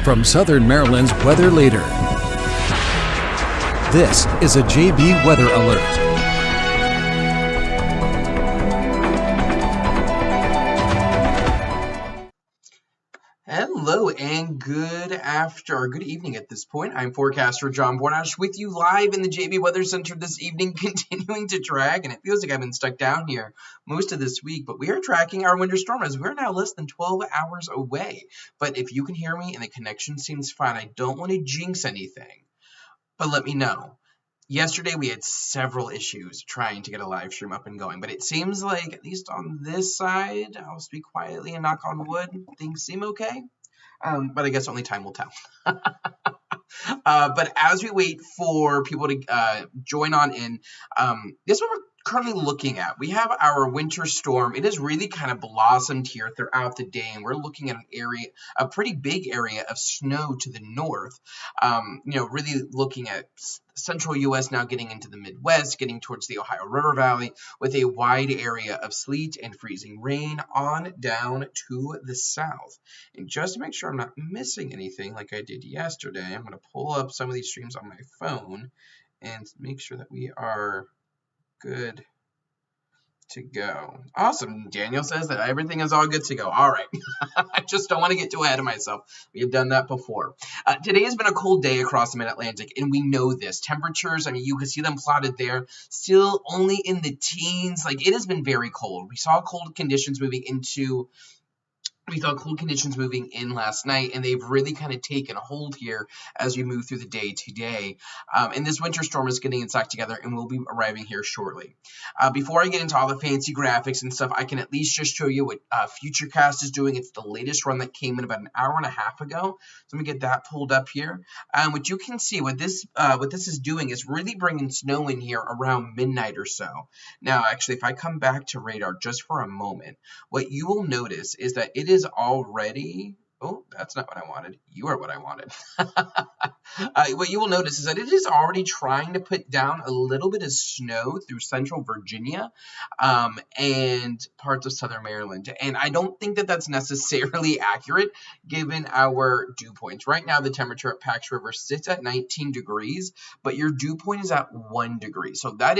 from Southern Maryland's weather leader. This is a JB Weather Alert. Hello and good evening at this point. I'm forecaster John Bordash with you live in the JB Weather Center this evening, continuing to track, and it feels like I've been stuck down here most of this week, but we are tracking our winter storm as we're now less than 12 hours away. But if you can hear me and the connection seems fine, I don't want to jinx anything, but let me know. Yesterday, we had several issues trying to get a live stream up and going, but it seems like, at least on this side, I'll speak quietly and knock on wood, things seem okay. But I guess only time will tell. But as we wait for people to join on in, this is what we're currently looking at. We have our winter storm. It has really kind of blossomed here throughout the day, and we're looking at a pretty big area of snow to the north. Really looking at central U.S. now getting into the Midwest, getting towards the Ohio River Valley with a wide area of sleet and freezing rain on down to the south. And just to make sure I'm not missing anything like I did yesterday, I'm going to pull up some of these streams on my phone and make sure that we are good to go. Awesome. Daniel says that everything is all good to go. All right. I just don't want to get too ahead of myself. We have done that before. Today has been a cold day across the mid-Atlantic, and we know this. Temperatures, you can see them plotted there, still only in the teens. It has been very cold. We saw cold conditions moving in last night, and they've really kind of taken a hold here as we move through the day today. And this winter storm is getting its act together, and we'll be arriving here shortly. Before I get into all the fancy graphics and stuff, I can at least just show you what Futurecast is doing. It's the latest run that came in about an hour and a half ago. So let me get that pulled up here. What you can see, what this is doing is really bringing snow in here around midnight or so. Now, actually, if I come back to radar just for a moment, what you will notice is that it is already, oh, that's not what I wanted. You are what I wanted. What you will notice is that it is already trying to put down a little bit of snow through central Virginia and parts of southern Maryland. And I don't think that that's necessarily accurate given our dew points. Right now, the temperature at Pax River sits at 19 degrees, but your dew point is at 1 degree. So that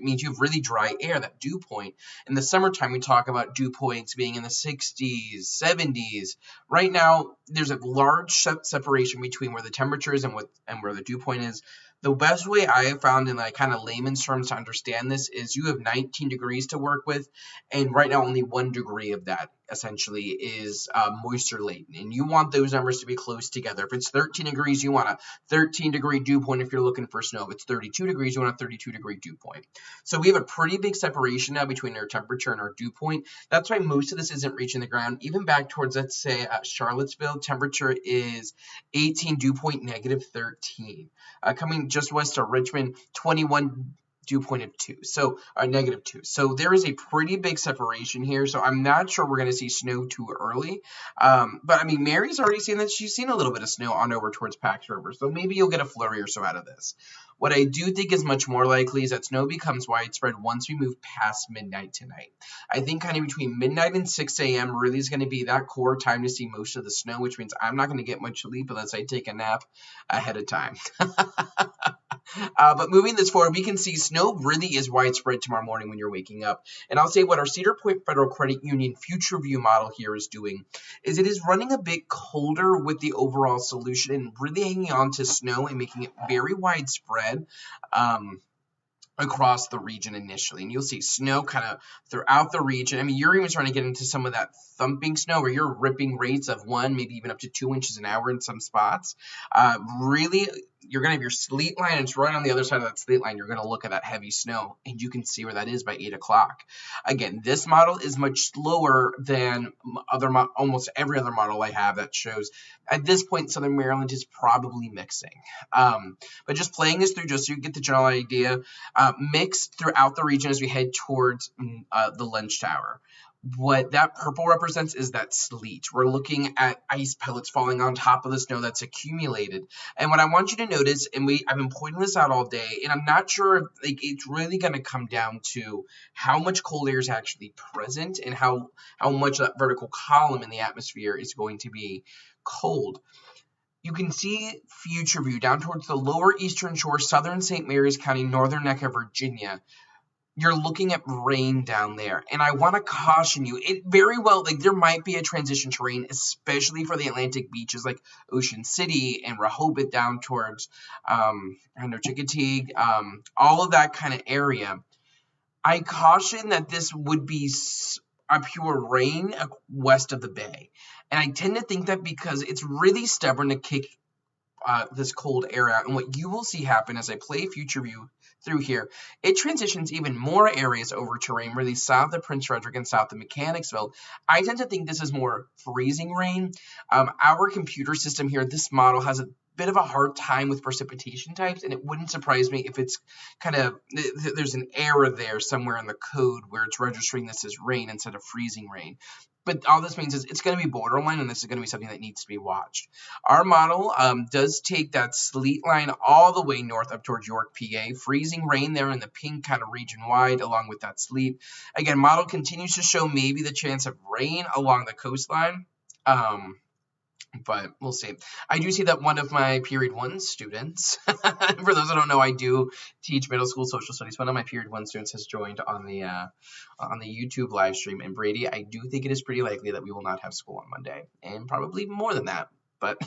means you have really dry air, that dew point. In the summertime, we talk about dew points being in the 60s, 70s. Right now, there's a large separation between where the temperature is and where the dew point is. The best way I have found in kind of layman's terms to understand this is you have 19 degrees to work with, and right now only 1 degree of that essentially is moisture laden, and you want those numbers to be close together. If it's 13 degrees, you want a 13-degree dew point if you're looking for snow. If it's 32 degrees, you want a 32-degree dew point. So we have a pretty big separation now between our temperature and our dew point. That's why most of this isn't reaching the ground. Even back towards, let's say, Charlottesville, temperature is 18, dew point negative 13. Coming just west of Richmond, 21, dew point of 2, so negative 2. So there is a pretty big separation here. So I'm not sure we're going to see snow too early. But Mary's already seen that. She's seen a little bit of snow on over towards Pax River. So maybe you'll get a flurry or so out of this. What I do think is much more likely is that snow becomes widespread once we move past midnight tonight. I think kind of between midnight and 6 a.m. really is going to be that core time to see most of the snow, which means I'm not going to get much sleep unless I take a nap ahead of time. But moving this forward, we can see snow really is widespread tomorrow morning when you're waking up. And I'll say what our Cedar Point Federal Credit Union Future View model here is doing is it is running a bit colder with the overall solution and really hanging on to snow and making it very widespread across the region initially. And you'll see snow kind of throughout the region. You're even starting to get into some of that thumping snow where you're ripping rates of 1, maybe even up to 2 inches an hour in some spots. Really, you're going to have your sleet line, and it's right on the other side of that sleet line. You're going to look at that heavy snow, and you can see where that is by 8 o'clock. Again, this model is much slower than almost every other model I have that shows. At this point, Southern Maryland is probably mixing. But just playing this through just so you get the general idea, mix throughout the region as we head towards the lunch tower. What that purple represents is that sleet. We're looking at ice pellets falling on top of the snow that's accumulated. And what I want you to notice, and I've been pointing this out all day, and I'm not sure if it's really going to come down to how much cold air is actually present and how much that vertical column in the atmosphere is going to be cold. you can see future view down towards the lower eastern shore, southern St. Mary's County, northern neck of Virginia. You're looking at rain down there. And I want to caution you, it very well, like there might be a transition to rain, especially for the Atlantic beaches like Ocean City and Rehoboth down towards, I know, Chickateague, all of that kind of area. I caution that this would be a pure rain west of the bay. And I tend to think that because it's really stubborn to kick this cold air out. And what you will see happen as I play Future View through here, it transitions even more areas over to rain, really south of Prince Frederick and south of Mechanicsville. I tend to think this is more freezing rain. Our computer system here, this model has a bit of a hard time with precipitation types, and it wouldn't surprise me if it's kind of, there's an error there somewhere in the code where it's registering this as rain instead of freezing rain. But all this means is it's going to be borderline, and this is going to be something that needs to be watched. Our model does take that sleet line all the way north up towards York, PA. Freezing rain there in the pink kind of region wide along with that sleet. Again, model continues to show maybe the chance of rain along the coastline. But we'll see. I do see that one of my period 1 students, for those who don't know, I do teach middle school social studies. One of my period 1 students has joined on the YouTube live stream. And Brady, I do think it is pretty likely that we will not have school on Monday, and probably more than that. But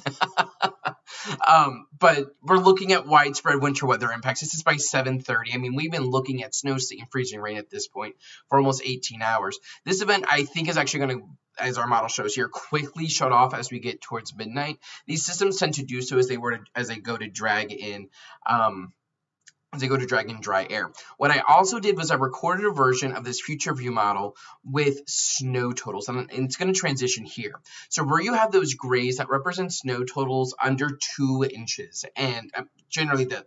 but we're looking at widespread winter weather impacts. This is by 7:30. I mean, we've been looking at snow, sleet, and freezing rain at this point for almost 18 hours. This event, I think, is actually going to, as our model shows here, quickly shut off as we get towards midnight. These systems tend to do so as they go to drag in dry air. What I also did was I recorded a version of this future view model with snow totals, and it's going to transition here. So where you have those grays, that represent snow totals under 2 inches, and generally the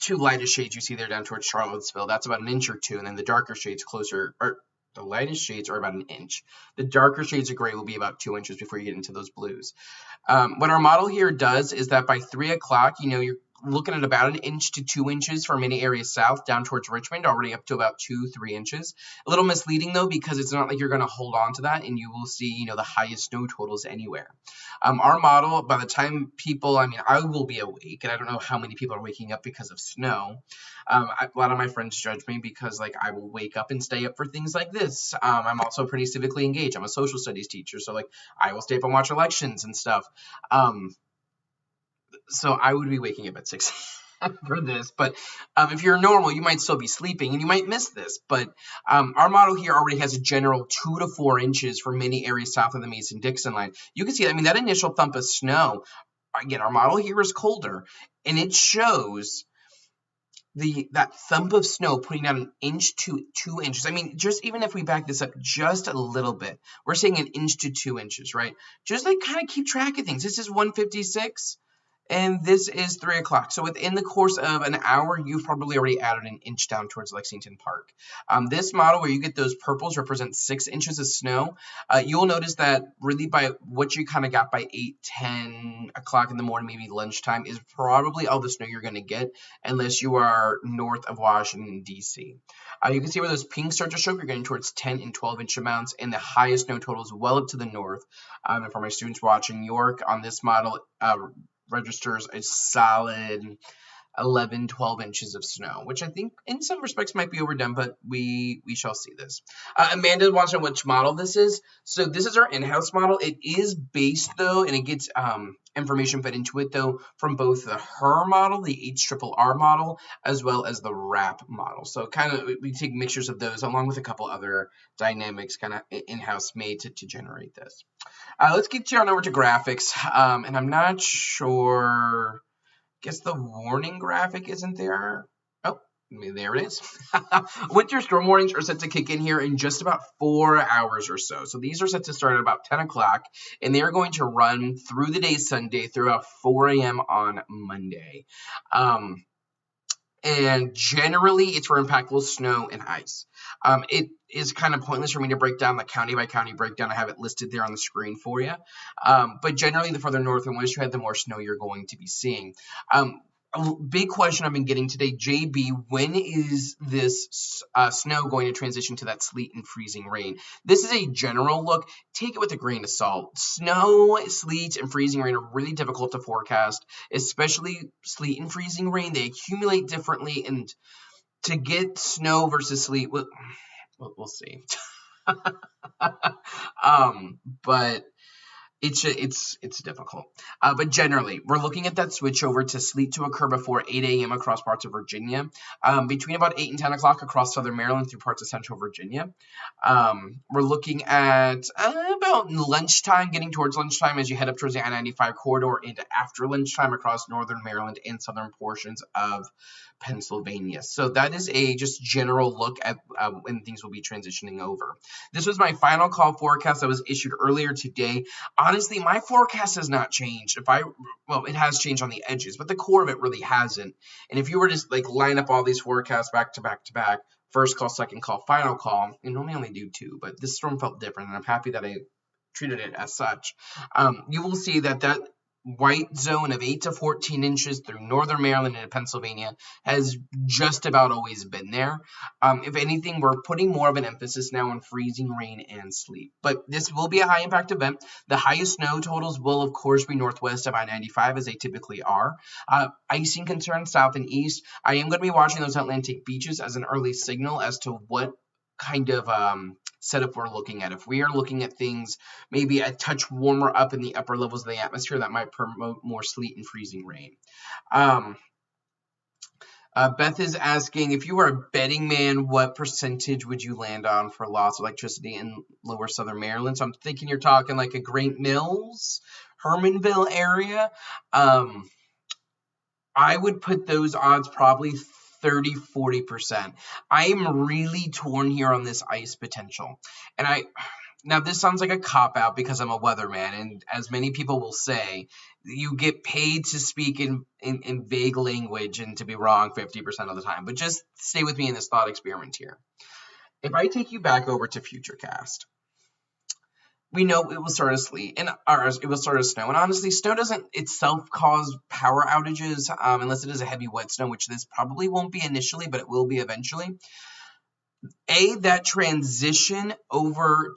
2 lightest shades you see there down towards Charlottesville, that's about 1 inch or 2, and then the darker shades closer, or the lightest shades are about 1 inch. The darker shades of gray will be about 2 inches before you get into those blues. What our model here does is that by 3 o'clock, you're looking at about 1 inch to 2 inches for many areas south down towards Richmond, already up to about 2-3 inches. A little misleading though, because it's not like you're going to hold on to that and you will see, the highest snow totals anywhere. Our model, by the time people, I will be awake, and I don't know how many people are waking up because of snow. A lot of my friends judge me because I will wake up and stay up for things like this. I'm also pretty civically engaged. I'm a social studies teacher, so I will stay up and watch elections and stuff. So I would be waking up at 6 for this, but if you're normal, you might still be sleeping and you might miss this. But our model here already has a general 2 to 4 inches for many areas south of the Mason-Dixon line. You can see, that initial thump of snow, again, our model here is colder, and it shows that thump of snow putting down 1 inch to 2 inches. Just even if we back this up just a little bit, we're saying 1 inch to 2 inches, right? Just kind of keep track of things. This is 1:56. And this is 3 o'clock. So within the course of an hour, you've probably already added 1 inch down towards Lexington Park. This model where you get those purples represents 6 inches of snow. You'll notice that really by what you kind of got by 8-10 o'clock in the morning, maybe lunchtime, is probably all the snow you're going to get unless you are north of Washington, D.C. You can see where those pinks start to show up. You're getting towards 10 and 12 inch amounts, and the highest snow totals well up to the north. And for my students watching, York on this model registers a solid 11-12 inches of snow, which I think in some respects might be overdone, but we shall see this. Amanda wants to know which model this is. So this is our in-house model. It is based though, and it gets information fed into it though from both the HER model, the HRRR model, as well as the RAP model. So we take mixtures of those along with a couple other dynamics in-house made to generate this. Let's get you on over to graphics, and I'm not sure. Guess the warning graphic isn't there. Oh, there it is. Winter storm warnings are set to kick in here in just about 4 hours or so. So these are set to start at about 10 o'clock, and they are going to run through the day Sunday through about 4 a.m. on Monday. And generally, it's for impactful snow and ice. It is kind of pointless for me to break down the county-by-county breakdown. I have it listed there on the screen for you. But generally, the further north and west you head, the more snow you're going to be seeing. big question I've been getting today, JB, when is this snow going to transition to that sleet and freezing rain? This is a general look. Take it with a grain of salt. Snow, sleet, and freezing rain are really difficult to forecast, especially sleet and freezing rain. They accumulate differently, and to get snow versus sleet, we'll see. But it's difficult. But generally, we're looking at that switch over to sleet to occur before 8 a.m. across parts of Virginia, between about 8 and 10 o'clock across southern Maryland through parts of central Virginia. We're looking at about lunchtime, getting towards lunchtime as you head up towards the I-95 corridor into after lunchtime across northern Maryland and southern portions of Pennsylvania. So that is a just general look at when things will be transitioning over. This was my final call forecast that was issued earlier today. Honestly, my forecast has not changed. It has changed on the edges, but the core of it really hasn't. And if you were to like line up all these forecasts back to back to back, first call, second call, final call, and normally only do two, but this storm felt different, and I'm happy that I treated it as such. You will see that white zone of 8 to 14 inches through northern Maryland and Pennsylvania has just about always been there. If anything, we're putting more of an emphasis now on freezing rain and sleet. But this will be a high impact event. The highest snow totals will, of course, be northwest of I-95, as they typically are. Icing concerns south and east. I am going to be watching those Atlantic beaches as an early signal as to what kind of setup we're looking at. If we are looking at things maybe a touch warmer up in the upper levels of the atmosphere, that might promote more sleet and freezing rain. Beth is asking, if you were a betting man, what percentage would you land on for loss of electricity in lower southern Maryland? So I'm thinking you're talking like a Great Mills, Hermanville area. I would put those odds probably 30-40%. I'm really torn here on this ice potential. And now this sounds like a cop-out because I'm a weatherman, and as many people will say, you get paid to speak in vague language and to be wrong 50% of the time. But just stay with me in this thought experiment here. If I take you back over to Futurecast, we know it will start as sleet, it will start as snow. And honestly, snow doesn't itself cause power outages unless it is a heavy wet snow, which this probably won't be initially, but it will be eventually. That transition over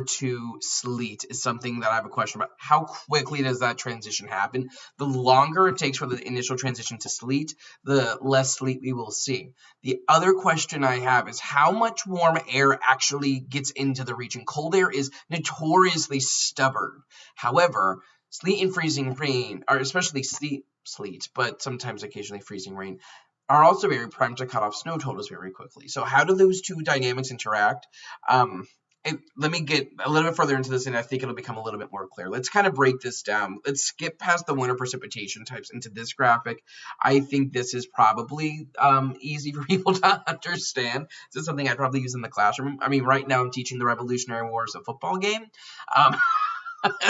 to sleet is something that I have a question about. How quickly does that transition happen? The longer it takes for the initial transition to sleet, the less sleet we will see. The other question I have is how much warm air actually gets into the region. Cold air is notoriously stubborn. However, sleet and freezing rain, or especially sleet, but sometimes occasionally freezing rain, are also very prime to cut off snow totals very quickly. So how do those two dynamics interact? Let me get a little bit further into this, and I think it'll become a little bit more clear. Let's kind of break this down. Let's skip past the winter precipitation types into this graphic. I think this is probably easy for people to understand. This is something I'd probably use in the classroom. I mean, right now I'm teaching the Revolutionary War as a football game.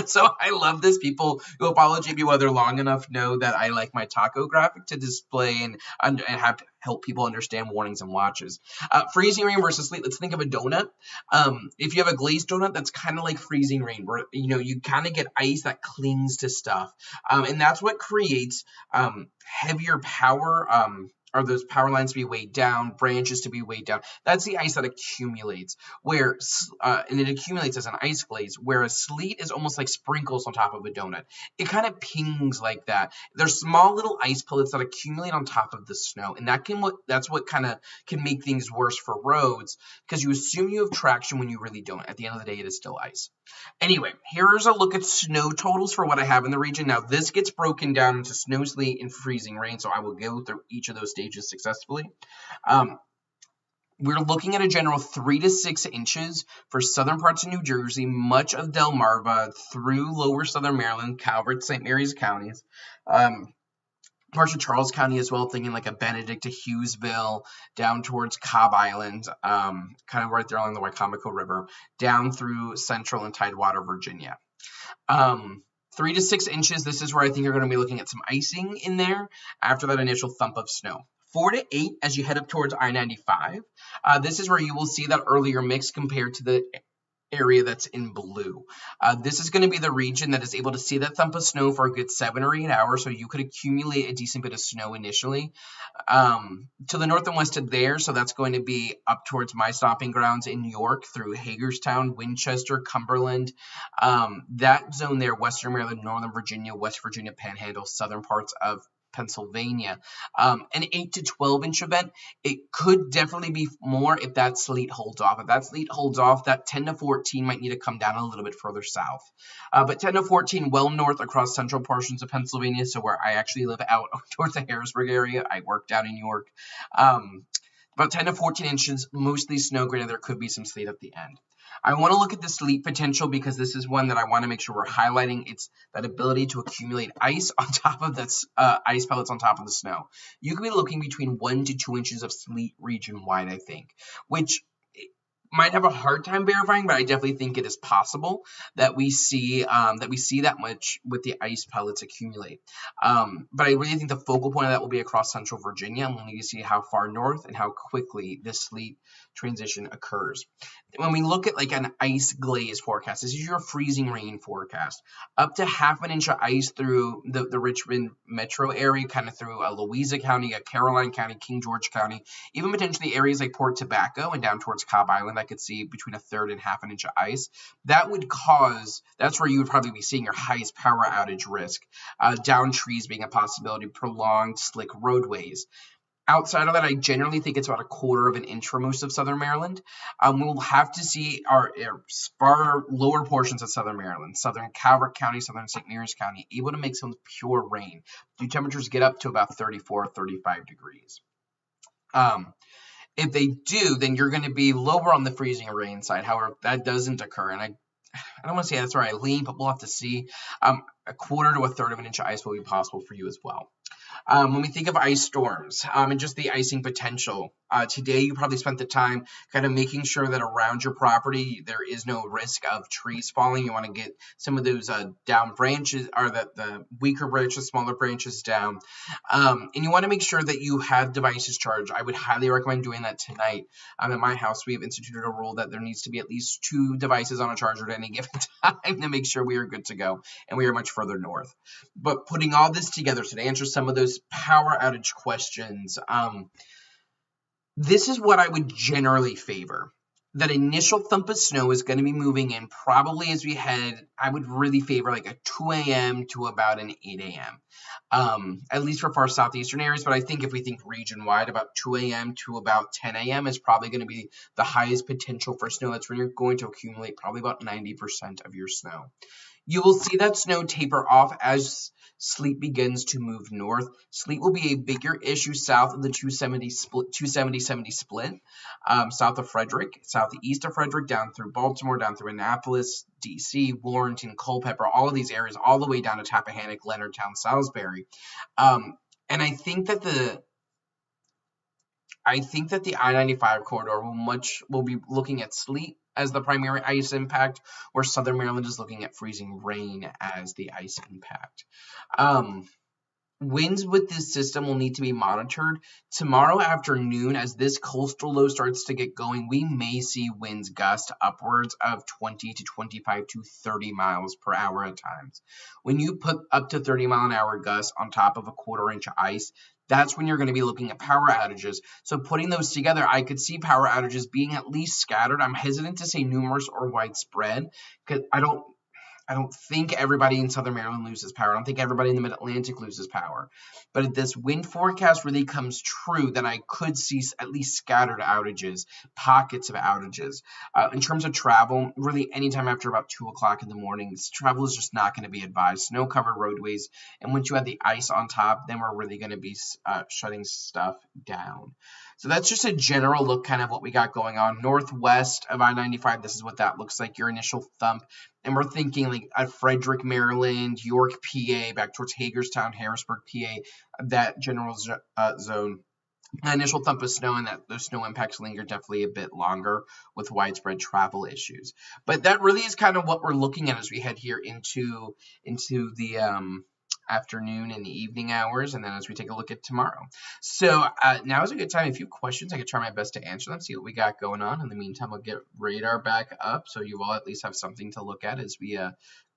So I love this. People who follow JB Weather long enough know that I like my taco graphic to display and have to help people understand warnings and watches. Freezing rain versus sleet. Let's think of a donut. If you have a glazed donut, that's kind of like freezing rain, where you kind of get ice that clings to stuff, and that's what creates heavier power. Are those power lines to be weighed down, branches to be weighed down? That's the ice that accumulates, and it accumulates as an ice glaze, whereas sleet is almost like sprinkles on top of a donut. It kind of pings like that. There's small little ice pellets that accumulate on top of the snow, and that's what kind of can make things worse for roads, because you assume you have traction when you really don't. At the end of the day, it is still ice. Anyway, here's a look at snow totals for what I have in the region. Now, this gets broken down into snow, sleet, and freezing rain, so I will go through each of those stages successfully. We're looking at a general 3 to 6 inches for southern parts of New Jersey, much of Delmarva through lower southern Maryland, Calvert, St. Mary's counties, parts of Charles County as well, thinking like a Benedict to Hughesville, down towards Cobb Island, kind of right there along the Wycomico River, down through central and Tidewater, Virginia. 3 to 6 inches, this is where I think you're going to be looking at some icing in there after that initial thump of snow. 4 to 8 as you head up towards I-95. This is where you will see that earlier mix compared to the area that's in blue. This is going to be the region that is able to see that thump of snow for a good 7 or 8 hours, so you could accumulate a decent bit of snow initially. To the north and west of there, so that's going to be up towards my stomping grounds in York through Hagerstown, Winchester, Cumberland. That zone there, Western Maryland, Northern Virginia, West Virginia Panhandle, southern parts of Pennsylvania. An 8 to 12 inch event. It could definitely be more if that sleet holds off. If that sleet holds off, that 10 to 14 might need to come down a little bit further south. But 10 to 14 well north across central portions of Pennsylvania, so where I actually live out towards the Harrisburg area. I work down in York. About 10 to 14 inches, mostly snow. Granted, there could be some sleet at the end. I want to look at the sleet potential because this is one that I want to make sure we're highlighting. It's that ability to accumulate ice on top of that ice pellets on top of the snow. You could be looking between 1 to 2 inches of sleet region wide, I think, which might have a hard time verifying, but I definitely think it is possible that we see that much with the ice pellets accumulate. But I really think the focal point of that will be across central Virginia, and we'll need to see how far north and how quickly this sleet transition occurs. When we look at like an ice glaze forecast, this is your freezing rain forecast. Up to half an inch of ice through the Richmond metro area, kind of through Louisa County, Caroline County, King George County, even potentially areas like Port Tobacco and down towards Cobb Island. I could see between a third and half an inch of ice. That's where you would probably be seeing your highest power outage risk. Down trees being a possibility, prolonged slick roadways. Outside of that, I generally think it's about a quarter of an inch for most of southern Maryland. We'll have to see our far lower portions of southern Maryland, southern Calvert County, southern St. Mary's County, able to make some pure rain. The temperatures get up to about 34, 35 degrees. If they do, then you're going to be lower on the freezing rain side. However, if that doesn't occur, and I don't want to say that's where I lean, but we'll have to see. A quarter to a third of an inch of ice will be possible for you as well. When we think of ice storms and just the icing potential, today you probably spent the time kind of making sure that around your property there is no risk of trees falling. You want to get some of those down branches, or the weaker branches, smaller branches down. And you want to make sure that you have devices charged. I would highly recommend doing that tonight. At my house, we have instituted a rule that there needs to be at least 2 devices on a charger at any given time to make sure we are good to go, and we are much further north. But putting all this together, so to answer some of those power outage questions, this is what I would generally favor. That initial thump of snow is going to be moving in probably as we head. I would really favor like a 2 a.m. to about an 8 a.m. At least for far southeastern areas. But I think if we think region wide, about 2 a.m. to about 10 a.m. is probably going to be the highest potential for snow. That's when you're going to accumulate probably about 90% of your snow. You will see that snow taper off as sleet begins to move north. Sleet will be a bigger issue south of the 270-70 split, south of Frederick, southeast of Frederick, down through Baltimore, down through Annapolis, D.C., Warrenton, Culpeper, all of these areas, all the way down to Tappahannock, Leonardtown, Salisbury. And I think that the I-95 corridor will be looking at sleet as the primary ice impact, where southern Maryland is looking at freezing rain as the ice impact. Winds with this system will need to be monitored. Tomorrow afternoon, as this coastal low starts to get going, we may see winds gust upwards of 20 to 25 to 30 miles per hour at times. When you put up to 30 mile an hour gusts on top of a quarter inch of ice, that's when you're going to be looking at power outages. So putting those together, I could see power outages being at least scattered. I'm hesitant to say numerous or widespread because I don't think everybody in southern Maryland loses power. I don't think everybody in the mid-Atlantic loses power. But if this wind forecast really comes true, then I could see at least scattered outages, pockets of outages. In terms of travel, really anytime after about 2 o'clock in the morning, travel is just not going to be advised. Snow-covered roadways, and once you have the ice on top, then we're really going to be shutting stuff down. So that's just a general look kind of what we got going on. Northwest of I-95, this is what that looks like, your initial thump. And we're thinking like at Frederick, Maryland, York, PA, back towards Hagerstown, Harrisburg, PA, that general zone. An initial thump of snow, and that those snow impacts linger definitely a bit longer with widespread travel issues. But that really is kind of what we're looking at as we head here into the afternoon and evening hours, and then as we take a look at tomorrow. So now is a good time. A few questions. I could try my best to answer them, see what we got going on. In the meantime, I'll get radar back up so you all at least have something to look at as we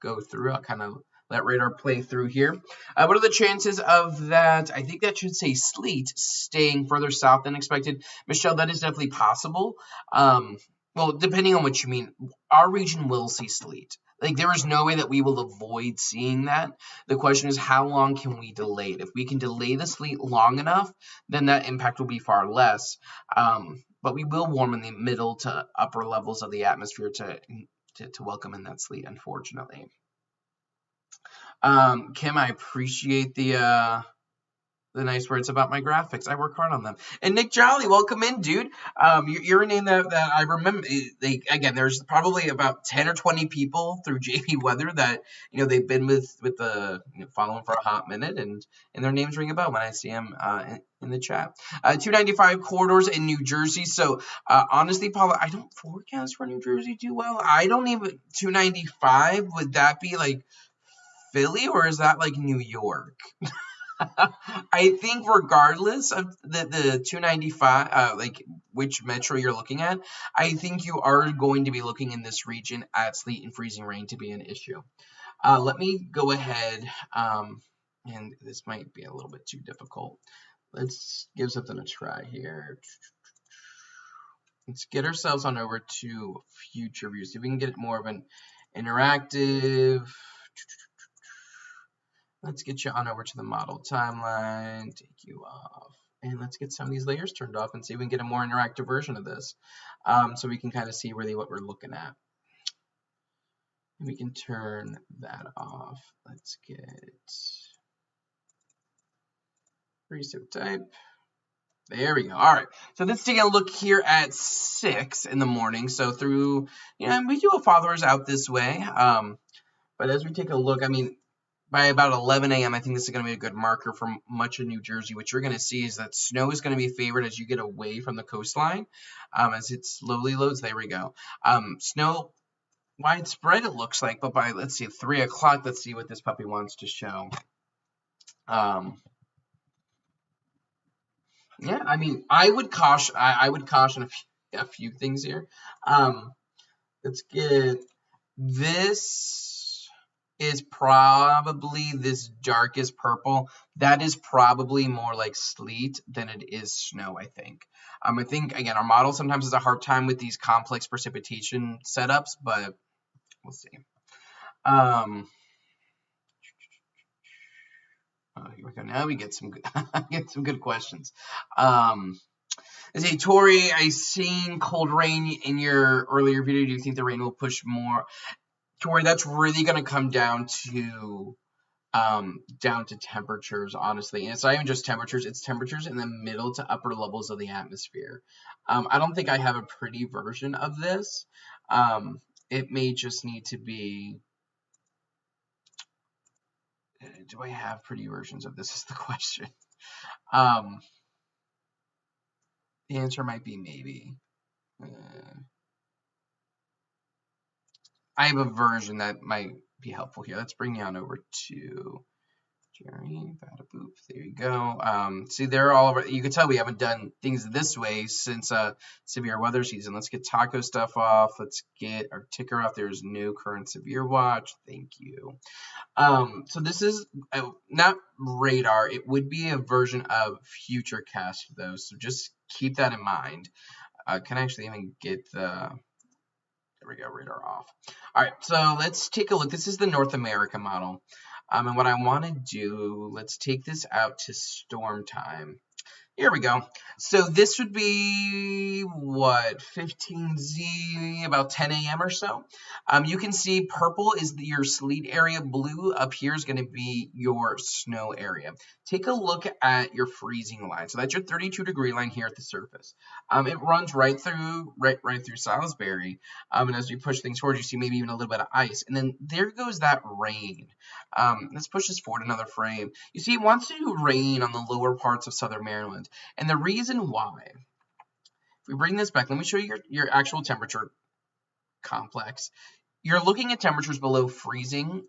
go through. I'll kind of let radar play through here. What are the chances of that? I think that should say sleet staying further south than expected. Michelle, that is definitely possible. Well, depending on what you mean, our region will see sleet. Like, there is no way that we will avoid seeing that. The question is, how long can we delay it? If we can delay the sleet long enough, then that impact will be far less. But we will warm in the middle to upper levels of the atmosphere to welcome in that sleet, unfortunately. Kim, I appreciate the nice words about my graphics. I work hard on them. And Nick Jolly, welcome in, dude. You're a name that I remember. Again, there's probably about 10 or 20 people through JB Weather that they've been with the following for a hot minute, and their names ring a bell when I see them in the chat. 295 corridors in New Jersey. So honestly, Paula, I don't forecast for New Jersey too well. I don't even 295. Would that be like Philly, or is that like New York? I think regardless of the 295, like which metro you're looking at, I think you are going to be looking in this region at sleet and freezing rain to be an issue. Let me go ahead, and this might be a little bit too difficult. Let's give something a try here. Let's get ourselves on over to future view. See if we can get more of an interactive. Let's get you on over to the model timeline, take you off, and let's get some of these layers turned off and see if we can get a more interactive version of this, so we can kind of see really what we're looking at. And we can turn that off. Let's get preset type. There we go. All right. So let's take a look here at 6 in the morning. So through, we do have followers out this way. But as we take a look, I mean, by about 11 a.m., I think this is going to be a good marker for much of New Jersey. What you're going to see is that snow is going to be favored as you get away from the coastline. As it slowly loads, there we go. Snow widespread, it looks like, but by, let's see, 3 o'clock, let's see what this puppy wants to show. Yeah, I mean, I would caution a few things here. Let's get this. Is probably this darkest purple. That is probably more like sleet than it is snow, I think. I think, again, our model sometimes has a hard time with these complex precipitation setups, but we'll see. Oh, here we go. Now we get some good questions. Hey, Tori, I seen cold rain in your earlier video. Do you think the rain will push more? Tori, that's really going to come down to temperatures, honestly. And it's not even just temperatures, it's temperatures in the middle to upper levels of the atmosphere. I don't think I have a pretty version of this. It may just need to be... do I have pretty versions of this is the question. The answer might be maybe. I have a version that might be helpful here. Let's bring you on over to Jerry. Bada boop. There you go. See, they're all over. You can tell we haven't done things this way since severe weather season. Let's get taco stuff off. Let's get our ticker off. There's no current severe watch. Thank you. So this is not radar. It would be a version of Futurecast, though. So just keep that in mind. Can I actually even get the... There we go, radar off. All right, so let's take a look. This is the North America model. And what I want to do, let's take this out to storm time. Here we go. So this would be, what, 15Z, about 10 a.m. or so. You can see purple is your sleet area. Blue up here is going to be your snow area. Take a look at your freezing line. So that's your 32-degree line here at the surface. It runs right through Salisbury. And as we push things forward, you see maybe even a little bit of ice. And then there goes that rain. Let's push this forward another frame. You see, it wants to rain on the lower parts of southern Maryland. And the reason why, if we bring this back, let me show you your actual temperature complex. You're looking at temperatures below freezing,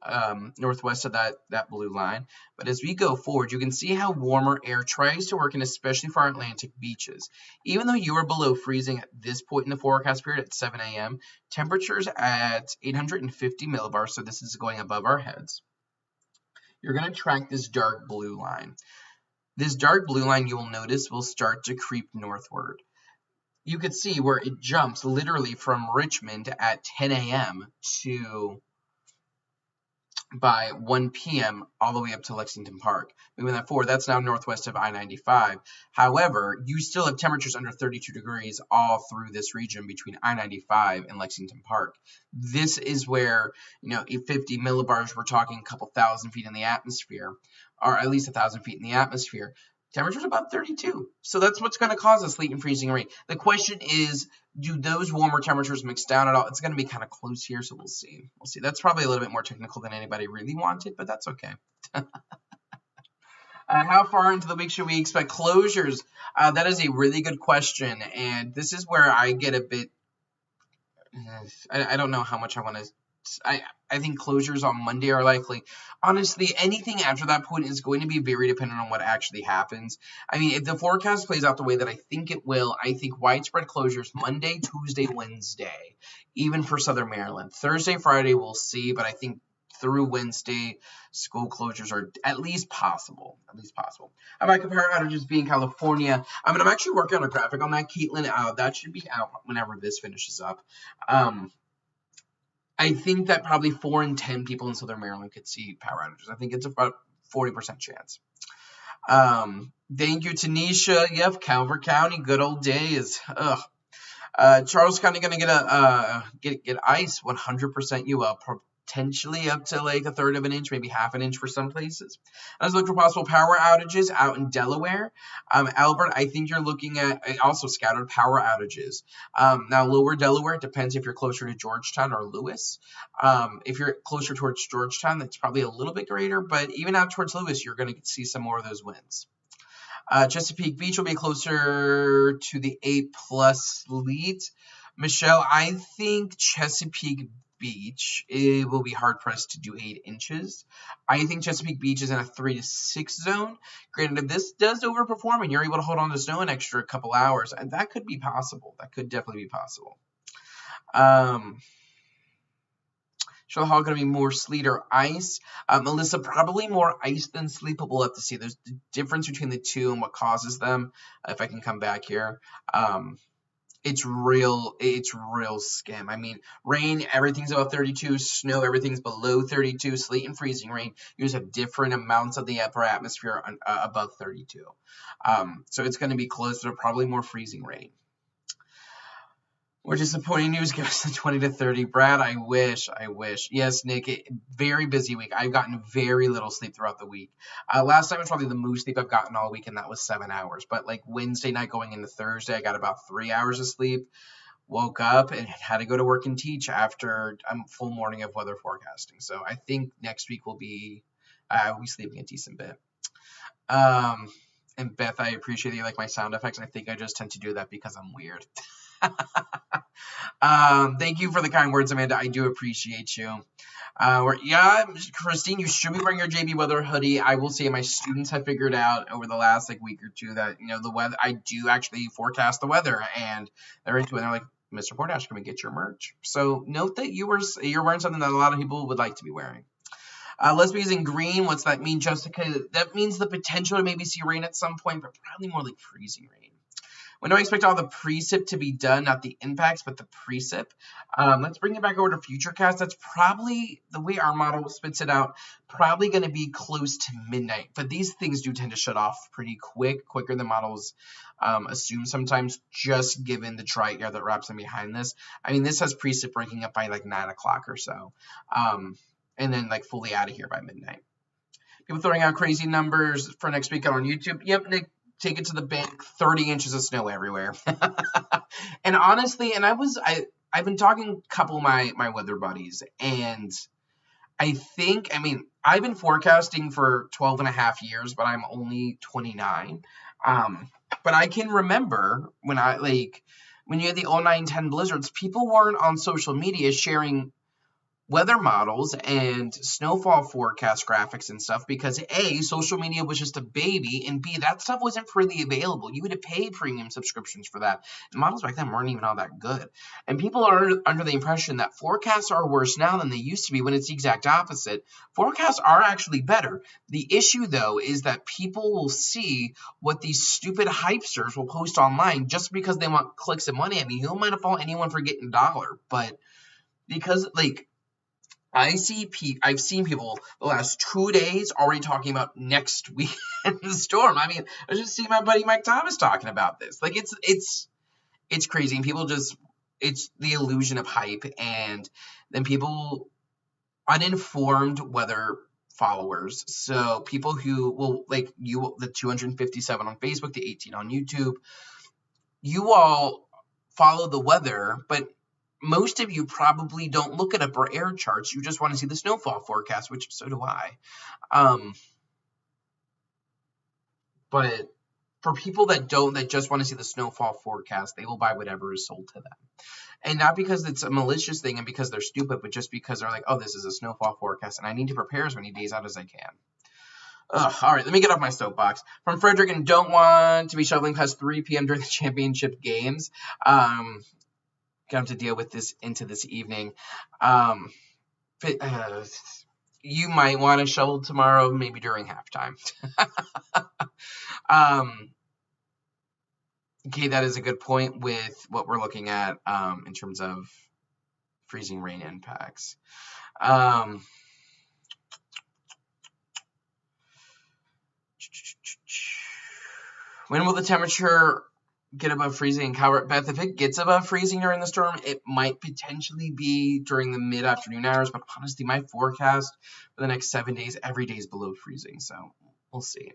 northwest of that blue line. But as we go forward, you can see how warmer air tries to work in, especially for our Atlantic beaches. Even though you are below freezing at this point in the forecast period at 7 a.m., temperatures at 850 millibars, so this is going above our heads. You're going to track this dark blue line. This dark blue line, you will notice, will start to creep northward. You could see where it jumps literally from Richmond at 10 a.m. to by 1 p.m. all the way up to Lexington Park. Moving that forward, that's now northwest of I-95. However, you still have temperatures under 32 degrees all through this region between I-95 and Lexington Park. This is where, 50 millibars, we're talking a couple thousand feet in the atmosphere, or at least 1,000 feet in the atmosphere. Temperatures about 32. So that's what's going to cause us sleet and freezing rain. The question is, do those warmer temperatures mix down at all? It's going to be kind of close here, so we'll see. We'll see. That's probably a little bit more technical than anybody really wanted, but that's okay. How far into the week should we expect closures? That is a really good question, and this is where I get a bit. I don't know how much I want to. I think closures on Monday are likely. Honestly, anything after that point is going to be very dependent on what actually happens. I mean, if the forecast plays out the way that I think it will, I think widespread closures Monday, Tuesday, Wednesday, even for Southern Maryland. Thursday, Friday, we'll see, but I think through Wednesday, school closures are at least possible. At least possible. How about power outages being California? I'm actually working on a graphic on that, Caitlin. That should be out whenever this finishes up. I think that probably 4 in 10 people in Southern Maryland could see power outages. I think it's about 40% chance. Thank you, Tanisha. Yep, Calvert County, good old days. Charles County going to get ice, 100% you up. Potentially up to like 1/3 of an inch, maybe 1/2 an inch for some places. Let's look for possible power outages out in Delaware. Albert, I think you're looking at also scattered power outages. Now, lower Delaware, it depends if you're closer to Georgetown or Lewis. If you're closer towards Georgetown, that's probably a little bit greater, but even out towards Lewis, you're going to see some more of those winds. Chesapeake Beach will be closer to the 8+ sleet. Michelle, I think Chesapeake Beach, it will be hard pressed to do 8 inches. I think Chesapeake Beach is in a 3 to 6 zone. Granted, if this does overperform and you're able to hold on to snow an extra couple hours, and that could be possible. That could definitely be possible. Charlotte Hall going to be more sleet or ice. Melissa, probably more ice than sleet, but we'll have to see. There's the difference between the two and what causes them. If I can come back here. It's real skim. I mean, rain, everything's above 32. Snow, everything's below 32. Sleet and freezing rain, you just have different amounts of the upper atmosphere above 32. So it's going to be closer to probably more freezing rain. More disappointing news, give us the 20 to 30. Brad, I wish. Yes, Nick, very busy week. I've gotten very little sleep throughout the week. Last time was probably the most sleep I've gotten all week, and that was 7 hours. But like Wednesday night going into Thursday, I got about 3 hours of sleep. Woke up and had to go to work and teach after a full morning of weather forecasting. So I think next week will be sleeping a decent bit. And Beth, I appreciate that you like my sound effects. I think I just tend to do that because I'm weird. Thank you for the kind words, Amanda. I do appreciate you. Christine, you should be wearing your JB weather hoodie. I will say my students have figured out over the last week or two that the weather. I do actually forecast the weather, and they're into it. They're like, Mr. Bordash, can we get your merch? So note that you're wearing something that a lot of people would like to be wearing. Lesbians in green. What's that mean, Jessica? That means the potential to maybe see rain at some point, but probably more like freezing rain. When do I expect all the precip to be done? Not the impacts, but the precip. Let's bring it back over to Futurecast. That's probably, the way our model spits it out, probably going to be close to midnight. But these things do tend to shut off pretty quicker than models assume sometimes, just given the dry air that wraps in behind this. I mean, this has precip ranking up by 9 o'clock or so. And then fully out of here by midnight. People throwing out crazy numbers for next week on YouTube. Yep, Nick. Take it to the bank, 30 inches of snow everywhere. And honestly, I've been talking to a couple of my weather buddies, and I've been forecasting for 12 and a half years, but I'm only 29. But I can remember when when you had the 09-10 blizzards, people weren't on social media sharing weather models and snowfall forecast graphics and stuff because A, social media was just a baby, and B, that stuff wasn't freely available. You had to pay premium subscriptions for that. And models back then weren't even all that good. And people are under the impression that forecasts are worse now than they used to be, when it's the exact opposite. Forecasts are actually better. The issue, though, is that people will see what these stupid hypesters will post online just because they want clicks and money. I mean, who might have fault anyone for getting a dollar? But because, like, I've seen people the last 2 days already talking about next weekend's storm. I mean, I just see my buddy Mike Thomas talking about this. Like, it's crazy, and people just, it's the illusion of hype, and then people, uninformed weather followers. So people who will, like you, the 257 on Facebook, the 18 on YouTube, you all follow the weather, but most of you probably don't look at upper air charts. You just want to see the snowfall forecast, which so do I. But for people that just want to see the snowfall forecast, they will buy whatever is sold to them. And not because it's a malicious thing and because they're stupid, but just because they're like, oh, this is a snowfall forecast, and I need to prepare as many days out as I can. All right, let me get off my soapbox. From Frederick, and don't want to be shoveling past 3 p.m. during the championship games. Got to deal with this into this evening. You might want to shovel tomorrow, maybe during halftime. Okay, that is a good point with what we're looking at in terms of freezing rain impacts. When will the temperature get above freezing in Calvert? Beth, if it gets above freezing during the storm, it might potentially be during the mid-afternoon hours, but honestly, my forecast for the next 7 days, every day is below freezing, so we'll see.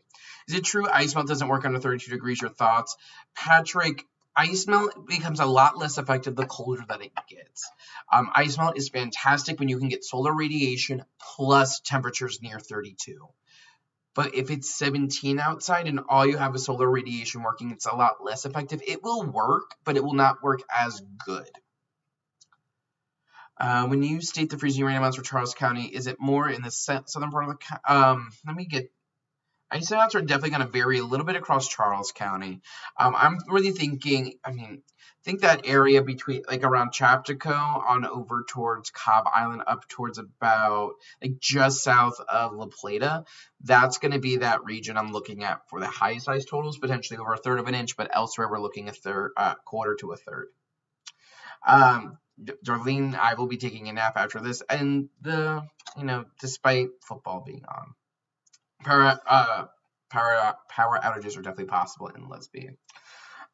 Is it true ice melt doesn't work under 32 degrees? Your thoughts? Patrick, ice melt becomes a lot less effective the colder that it gets. Ice melt is fantastic when you can get solar radiation plus temperatures near 32. But if it's 17 outside and all you have is solar radiation working, it's a lot less effective. It will work, but it will not work as good. When you state the freezing rain amounts for Charles County, is it more in the southern part of the county? Ice amounts are definitely going to vary a little bit across Charles County. I'm really thinking, think that area between, like, around Chaptico on over towards Cobb Island up towards about, like, just south of La Plata. That's going to be that region I'm looking at for the highest ice totals, potentially over 1/3 of an inch, but elsewhere we're looking a quarter to a third. Darlene, I will be taking a nap after this, and despite football being on. Power outages are definitely possible in Lesbian.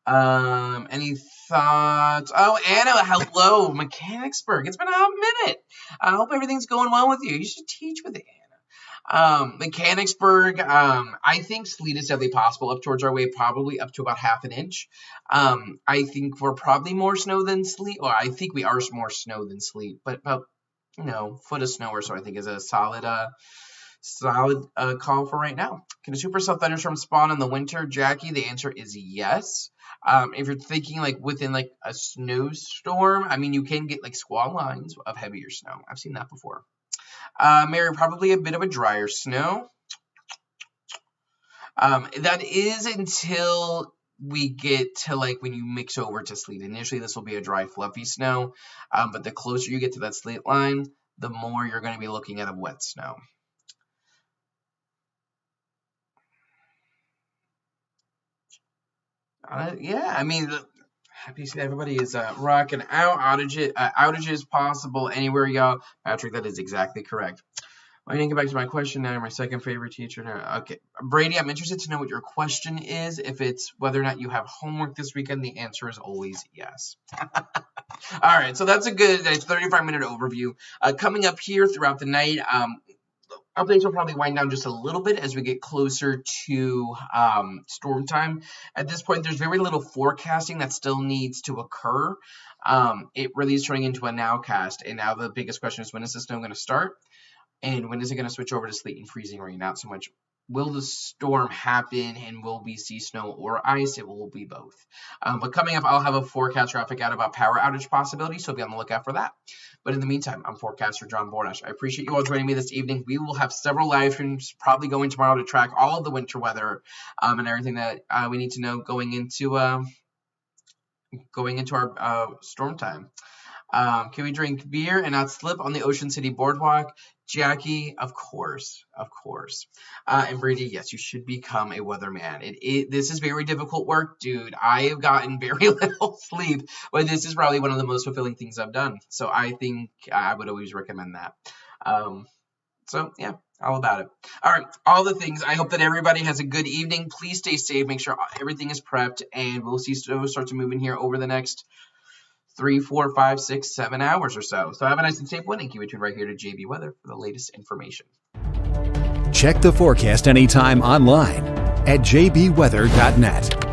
Any thoughts? Oh, Anna, hello, Mechanicsburg. It's been a hot minute. I hope everything's going well with you. You should teach with Anna. Mechanicsburg, I think sleet is definitely possible up towards our way, probably up to about 1/2 inch. I think we're probably more snow than sleet, or I think we are more snow than sleet, but about, foot of snow or so I think is a solid call for right now. Can a supercell thunderstorm spawn in the winter, Jackie? The answer is yes. If you're thinking like within like a snowstorm, you can get like squall lines of heavier snow. I've seen that before. Mary, probably a bit of a drier snow. That is until we get to like when you mix over to sleet. Initially, this will be a dry, fluffy snow, but the closer you get to that sleet line, the more you're going to be looking at a wet snow. Happy to see everybody is rocking out. Outages possible anywhere, y'all. Patrick, that is exactly correct. I didn't get back to my question now. My second favorite teacher now. Okay, Brady, I'm interested to know what your question is. If it's whether or not you have homework this weekend, the answer is always yes. All right, so that's a good 35-minute overview. Coming up here throughout the night, updates will probably wind down just a little bit as we get closer to storm time. At this point, there's very little forecasting that still needs to occur. It really is turning into a nowcast, and now the biggest question is, when is the snow going to start? And when is it going to switch over to sleet and freezing rain? Not so much will the storm happen, and will we see snow or ice? It will be both. But coming up, I'll have a forecast graphic out about power outage possibilities, so be on the lookout for that. But in the meantime, I'm forecaster John Bordash. I appreciate you all joining me this evening. We will have several live streams probably going tomorrow to track all of the winter weather and everything that we need to know going into our storm time. Can we drink beer and not slip on the Ocean City Boardwalk? Jackie, of course. And Brady, yes, you should become a weatherman. This is very difficult work, dude. I have gotten very little sleep, but this is probably one of the most fulfilling things I've done. So I think I would always recommend that. So yeah, all about it. All right, all the things. I hope that everybody has a good evening. Please stay safe. Make sure everything is prepped, and we'll see snow start to move in here over the next 3, 4, 5, 6, 7 hours or so. So have a nice and safe one, and keep it tuned right here to JB Weather for the latest information. Check the forecast anytime online at jbweather.net.